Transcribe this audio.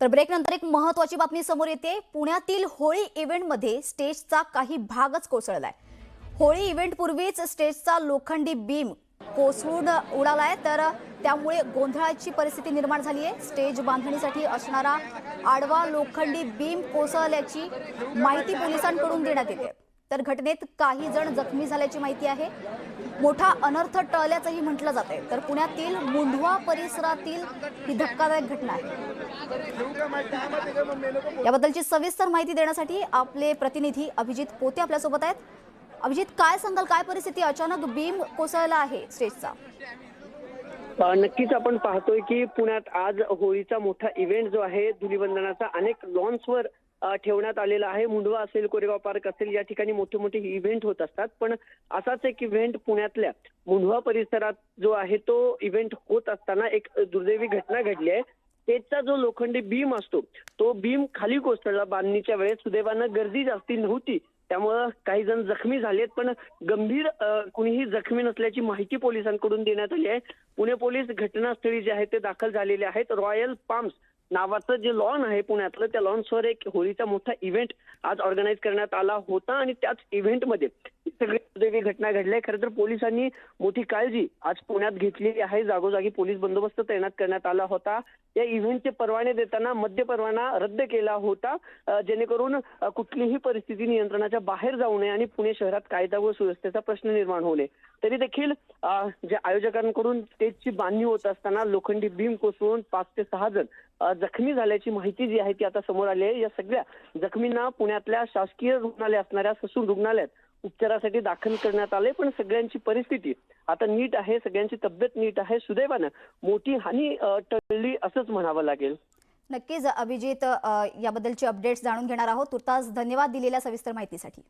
तर ब्रेक नंतर एक महत्त्वाची बातमी समोर येते। पुण्यातील होळी इव्हेंटमध्ये स्टेजचा काही भागच कोसळलाय। होळी इव्हेंट पूर्वीच स्टेजचा लोखंडी बीम कोसळून उडालाय, तर त्यामुळे गोंधळाची परिस्थिती निर्माण झाली आहे। स्टेज बांधणीसाठी असणारा आडवा लोखंडी बीम कोसळल्याची माहिती पोलिसांकडून देण्यात येते। तर घटनेत काही जण जखमी झाल्याची माहिती आहे। मोठा अनर्थ टळल्याचंही म्हटलं जातंय। तर पुण्यातील मुंढवा परिसरातील ही धक्कादायक घटना आहे। याबद्दलची सविस्तर माहिती देण्यासाठी आपले प्रतिनिधी अभिजित पोते आपल्यासोबत आहेत। अभिजित, काय सांगाल, काय परिस्थिती? अचानक बीम कोसळला आहे स्टेजचा। नक्कीच आपण पाहतोय की पुण्यात आज होळीचा मोठा इव्हेंट जो आहे धुलीवंदनाचा अनेक लॉन्सवर ठेवण्यात आलेला आहे। मुंढवा असेल, कोरेगाव पार्क असेल, या ठिकाणी मोठे मोठे इव्हेंट होत असतात। पण असाच एक इव्हेंट पुण्यातल्या मुंढवा परिसरात जो आहे तो इव्हेंट होत असताना एक दुर्दैवी घटना घडली आहे। स्टेजचा जो लोखंडी बीम असतो तो बीम खाली कोसळला बांधणीच्या वेळेस। सुदैवानं गर्दी जास्ती नव्हती, त्यामुळे काही जण जखमी झालेत, पण गंभीर कुणीही जखमी नसल्याची माहिती पोलिसांकडून देण्यात आली आहे। पुणे पोलीस घटनास्थळी जे आहे ते दाखल झालेले आहेत। रॉयल पाम्स नावाचं जे लॉन आहे पुण्यातलं, त्या लॉन्सवर एक होळीचा मोठा इव्हेंट आज ऑर्गनाईज करण्यात आला होता आणि त्याच इव्हेंटमध्ये सगळी दुर्दैवी घटना घडली। खरं तर पोलिसांनी मोठी काळजी आज पुण्यात घेतलेली आहे। जागोजागी पोलीस बंदोबस्त तैनात करण्यात आला होता। या इव्हेंटचे परवाने देताना मद्य परवाना रद्द केला होता, जेणेकरून कुठलीही परिस्थिती नियंत्रणाच्या बाहेर जाऊ नये आणि पुणे शहरात कायदा व सुव्यवस्थेचा प्रश्न निर्माण होऊ नये। तरी देखील जे आयोजकांकडून स्टेजची बांधणी होत असताना लोखंडी बीम कोसळून 5 ते 6 जण जखमी झाल्याची माहिती जी आहे ती आता समोर आली आहे। या सगळ्या जखमींना पुण्यातल्या शासकीय रुग्णालय असणाऱ्या ससून रुग्णालयात उपचारासाठी दाखल करण्यात आले, पण सगळ्यांची परिस्थिती आता नीट आहे, सगळ्यांची तब्येत नीट आहे। सुदैवानं मोठी हानी टळली असंच म्हणावं लागेल। नक्कीच अभिजित, याबद्दलची अपडेट्स जाणून घेणार आहोत। तुर्तास धन्यवाद दिलेल्या सविस्तर माहितीसाठी।